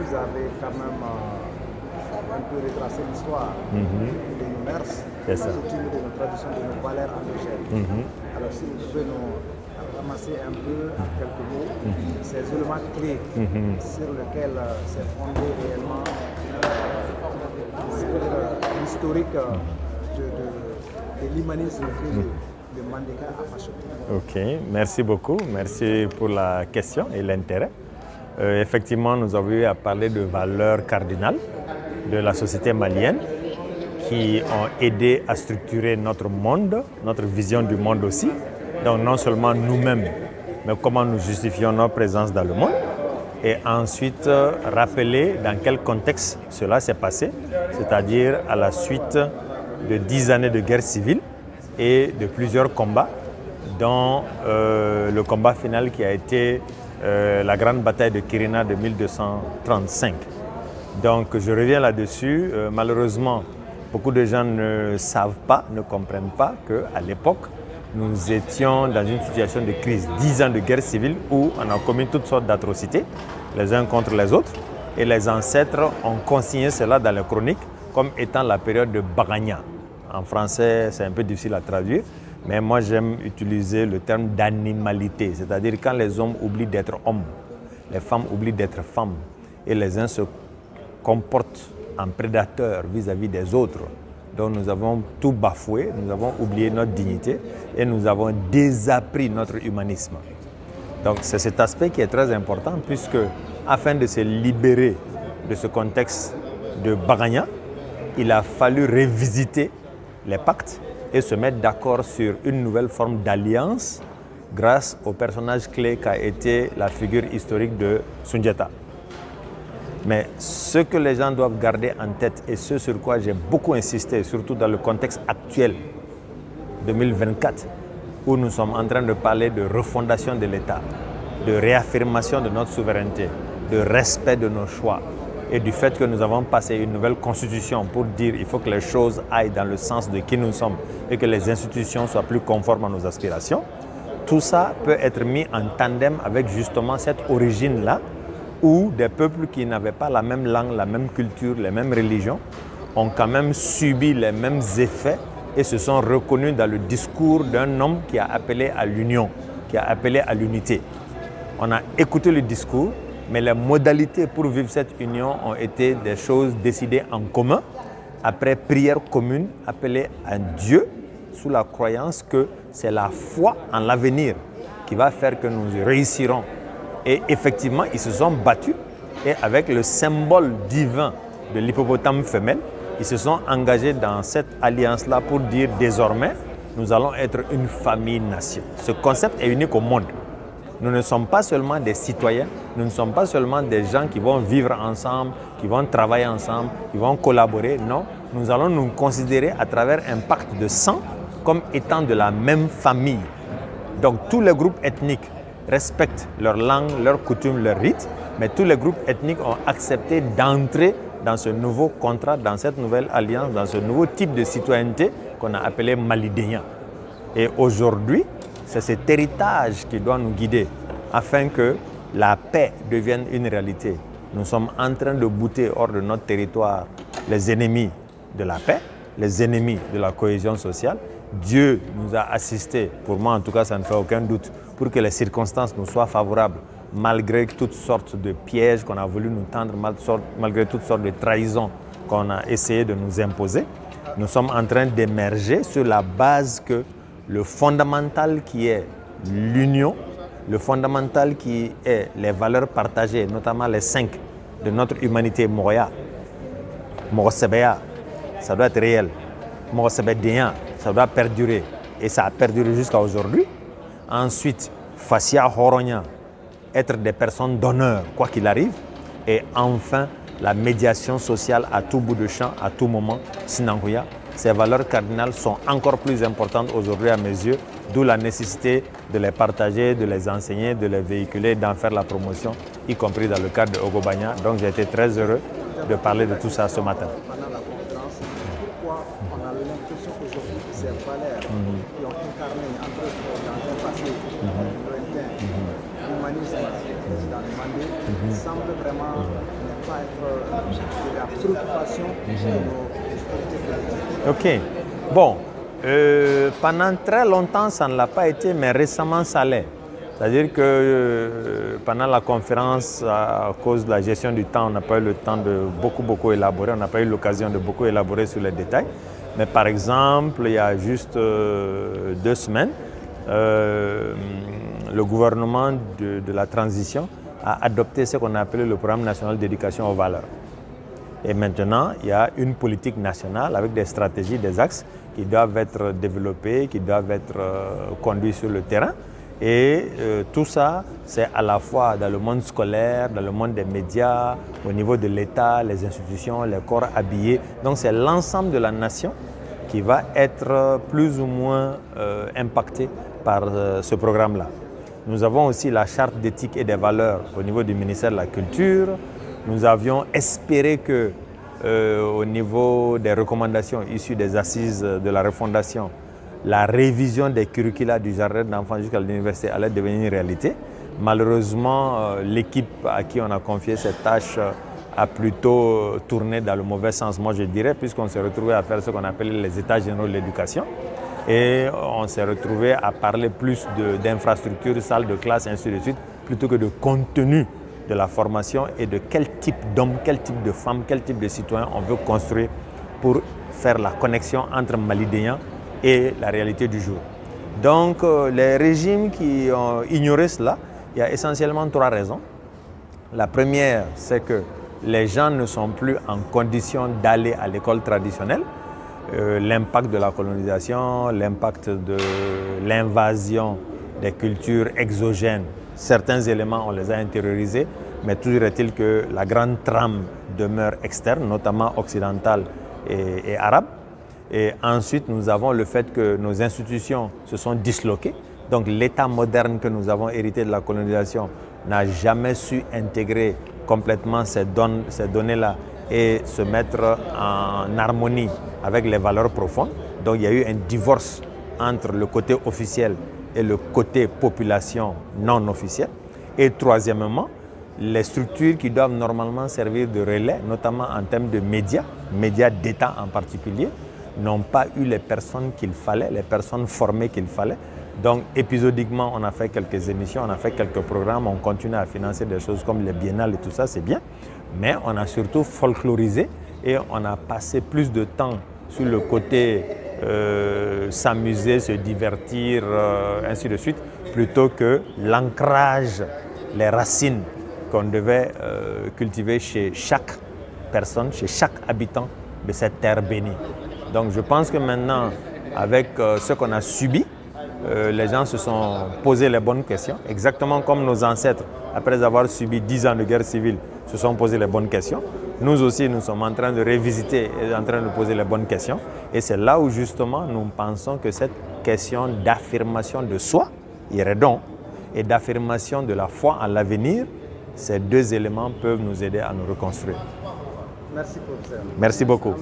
vous avez quand même un peu retracé l'histoire de nos mœurs, des coutumes, de nos traditions, de nos valeurs endogènes. Alors si vous pouvez nous ramasser un peu en quelques mots ces éléments clés sur lesquels s'est fondé réellement l'historique de l'humanisme que le Mandinka a façonné. Ok, merci beaucoup. Merci pour la question et l'intérêt. Effectivement, nous avons eu à parler de valeurs cardinales de la société malienne qui ont aidé à structurer notre monde, notre vision du monde aussi. Donc non seulement nous-mêmes, mais comment nous justifions notre présence dans le monde. Et ensuite, rappeler dans quel contexte cela s'est passé, c'est-à-dire à la suite de 10 années de guerre civile et de plusieurs combats, dont le combat final qui a été la grande bataille de Kirina de 1235. Donc je reviens là-dessus. Malheureusement, beaucoup de gens ne savent pas, ne comprennent pas qu'à l'époque, nous étions dans une situation de crise. 10 ans de guerre civile où on a commis toutes sortes d'atrocités, les uns contre les autres. Et les ancêtres ont consigné cela dans les chroniques comme étant la période de Baganya. En français, c'est un peu difficile à traduire, mais moi j'aime utiliser le terme d'animalité, c'est-à-dire quand les hommes oublient d'être hommes, les femmes oublient d'être femmes, et les uns se comportent en prédateurs vis-à-vis des autres. Donc nous avons tout bafoué, nous avons oublié notre dignité et nous avons désappris notre humanisme. Donc c'est cet aspect qui est très important puisque afin de se libérer de ce contexte de Baganya, il a fallu revisiter les pactes et se mettre d'accord sur une nouvelle forme d'alliance grâce au personnage clé qu'a été la figure historique de Sundiata. Mais ce que les gens doivent garder en tête et ce sur quoi j'ai beaucoup insisté, surtout dans le contexte actuel 2024, où nous sommes en train de parler de refondation de l'État, de réaffirmation de notre souveraineté, de respect de nos choix et du fait que nous avons passé une nouvelle constitution pour dire qu'il faut que les choses aillent dans le sens de qui nous sommes et que les institutions soient plus conformes à nos aspirations, tout ça peut être mis en tandem avec justement cette origine-là où des peuples qui n'avaient pas la même langue, la même culture, les mêmes religions ont quand même subi les mêmes effets et se sont reconnus dans le discours d'un homme qui a appelé à l'union, qui a appelé à l'unité. On a écouté le discours, mais les modalités pour vivre cette union ont été des choses décidées en commun, après prière commune, appelée à Dieu, sous la croyance que c'est la foi en l'avenir qui va faire que nous réussirons. Et effectivement, ils se sont battus et avec le symbole divin de l'hippopotame femelle, ils se sont engagés dans cette alliance-là pour dire désormais, nous allons être une famille-nation. Ce concept est unique au monde. Nous ne sommes pas seulement des citoyens, nous ne sommes pas seulement des gens qui vont vivre ensemble, qui vont travailler ensemble, qui vont collaborer. Non, nous allons nous considérer à travers un pacte de sang comme étant de la même famille. Donc tous les groupes ethniques respectent leur langue, leurs coutumes, leurs rites, mais tous les groupes ethniques ont accepté d'entrer dans ce nouveau contrat, dans cette nouvelle alliance, dans ce nouveau type de citoyenneté qu'on a appelé malidéen. Et aujourd'hui, c'est cet héritage qui doit nous guider afin que la paix devienne une réalité. Nous sommes en train de bouter hors de notre territoire les ennemis de la paix, les ennemis de la cohésion sociale. Dieu nous a assistés, pour moi en tout cas ça ne fait aucun doute, pour que les circonstances nous soient favorables, malgré toutes sortes de pièges qu'on a voulu nous tendre, malgré toutes sortes de trahisons qu'on a essayé de nous imposer. Nous sommes en train d'émerger sur la base que le fondamental qui est l'union, le fondamental qui est les valeurs partagées, notamment les 5 de notre humanité Moya, Morosebea, ça doit être réel. Morosebedéen, ça doit perdurer. Et ça a perduré jusqu'à aujourd'hui. Ensuite, Fassia Horonya, être des personnes d'honneur, quoi qu'il arrive. Et enfin, la médiation sociale à tout bout de champ, à tout moment, Sinanguya. Ces valeurs cardinales sont encore plus importantes aujourd'hui à mes yeux, d'où la nécessité de les partager, de les enseigner, de les véhiculer, d'en faire la promotion, y compris dans le cadre de Ogobanya. Donc j'ai été très heureux de parler de tout ça ce matin. Pendant la conférence, pourquoi on a l'impression qu'aujourd'hui ces valeurs qui ont incarné entre autres dans un passé lointain, l'humanisme dans le Mandé, semble vraiment pas être de la préoccupation de nos autorités politiques. Ok. Bon, pendant très longtemps, ça ne l'a pas été, mais récemment, ça l'est. C'est-à-dire que pendant la conférence, à cause de la gestion du temps, on n'a pas eu le temps de beaucoup élaborer, on n'a pas eu l'occasion de beaucoup élaborer sur les détails. Mais par exemple, il y a juste 2 semaines, le gouvernement de la transition a adopté ce qu'on a appelé le programme national d'éducation aux valeurs. Et maintenant, il y a une politique nationale avec des stratégies, des axes qui doivent être développés, qui doivent être conduits sur le terrain. Et tout ça, c'est à la fois dans le monde scolaire, dans le monde des médias, au niveau de l'État, les institutions, les corps habillés. Donc c'est l'ensemble de la nation qui va être plus ou moins impacté par ce programme-là. Nous avons aussi la charte d'éthique et des valeurs au niveau du ministère de la Culture. Nous avions espéré que au niveau des recommandations issues des assises de la refondation, la révision des curricula du jardin d'enfants jusqu'à l'université allait devenir une réalité. Malheureusement, l'équipe à qui on a confié cette tâche a plutôt tourné dans le mauvais sens, moi je dirais, puisqu'on s'est retrouvé à faire ce qu'on appelle les états généraux de l'éducation. Et on s'est retrouvé à parler plus d'infrastructures, salles de classe, ainsi de suite, plutôt que de contenu de la formation et de quel type d'homme, quel type de femme, quel type de citoyen on veut construire pour faire la connexion entre Malidéens et la réalité du jour. Donc les régimes qui ont ignoré cela, il y a essentiellement 3 raisons. La première, c'est que les gens ne sont plus en condition d'aller à l'école traditionnelle. L'impact de la colonisation, l'impact de l'invasion des cultures exogènes, certains éléments on les a intériorisés, mais toujours est-il que la grande trame demeure externe, notamment occidentale et arabe. Et ensuite, nous avons le fait que nos institutions se sont disloquées. Donc l'État moderne que nous avons hérité de la colonisation n'a jamais su intégrer complètement ces données-là et se mettre en harmonie avec les valeurs profondes. Donc il y a eu un divorce entre le côté officiel et le côté population non officielle. Et troisièmement, les structures qui doivent normalement servir de relais, notamment en termes de médias d'État en particulier, n'ont pas eu les personnes qu'il fallait, les personnes formées qu'il fallait. Donc épisodiquement, on a fait quelques émissions, on a fait quelques programmes, on continue à financer des choses comme les biennales et tout ça, c'est bien. Mais on a surtout folklorisé et on a passé plus de temps sur le côté s'amuser, se divertir, ainsi de suite, plutôt que l'ancrage, les racines qu'on devait cultiver chez chaque personne, chez chaque habitant de cette terre bénie. Donc je pense que maintenant, avec ce qu'on a subi, les gens se sont posé les bonnes questions, exactement comme nos ancêtres, après avoir subi 10 ans de guerre civile, se sont posé les bonnes questions. Nous aussi, nous sommes en train de révisiter et en train de poser les bonnes questions. Et c'est là où justement nous pensons que cette question d'affirmation de soi, Iredon, et d'affirmation de la foi en l'avenir, ces 2 éléments peuvent nous aider à nous reconstruire. Merci, professeur. Merci beaucoup.